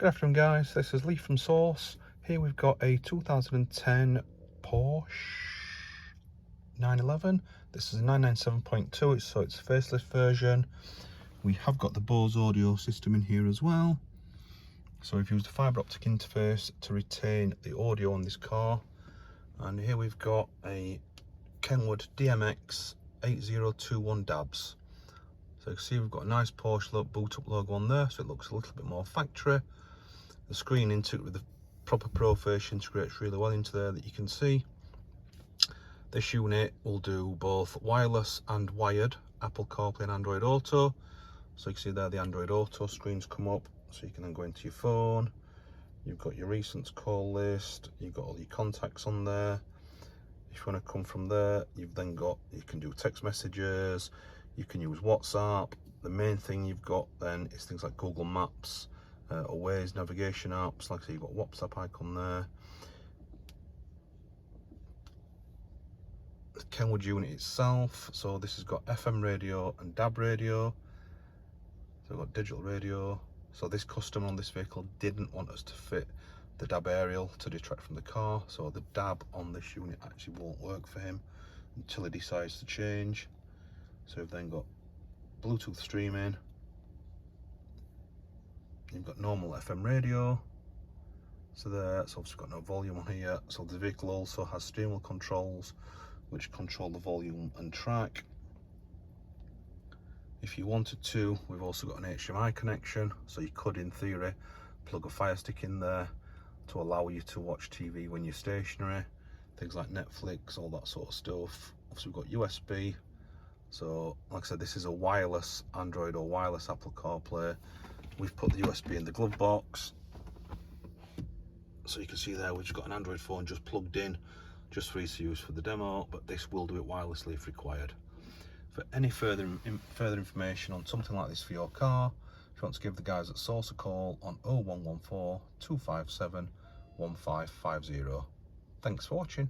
Good afternoon guys, this is Lee from Source. Here we've got a 2010 Porsche 911. This is a 997.2, so it's a facelift version. We have got the Bose audio system in here as well. So we've used a fibre optic interface to retain the audio on this car. And here we've got a KENWOOD DMX8021DABS. So you can see we've got a nice Porsche boot up logo on there, so it looks a little bit more factory. The screen into with the proper Pro face integrates really well into there that you can see. This unit will do both wireless and wired Apple CarPlay and Android Auto. So you can see there the Android Auto screens come up, so you can then go into your phone. You've got your recent call list, you've got all your contacts on there. If you want to come from there, you've then got, you can do text messages, you can use WhatsApp. The main thing you've got then is things like Google Maps, or Waze navigation apps. Like I say, you've got WhatsApp icon there. The KENWOOD unit itself, so this has got FM radio and DAB radio. So we've got digital radio. So this customer on this vehicle didn't want us to fit the DAB aerial to detract from the car, so the DAB on this unit actually won't work for him until he decides to change. So we've then got Bluetooth streaming. You've got normal FM radio. So there, it's obviously got no volume on here. So the vehicle also has steering wheel controls, which control the volume and track. If you wanted to, we've also got an HDMI connection, so you could, in theory, plug a Fire Stick in there to allow you to watch TV when you're stationary, things like Netflix, all that sort of stuff. Obviously we've got USB. So like I said, this is a wireless Android or wireless Apple CarPlay. We've put the USB in the glove box, so you can see there we've just got an Android phone just plugged in, just for easy use for the demo, but this will do it wirelessly if required. For any further information on something like this for your car, if you want to give the guys at Source a call on 0114 257 1550. Thanks for watching.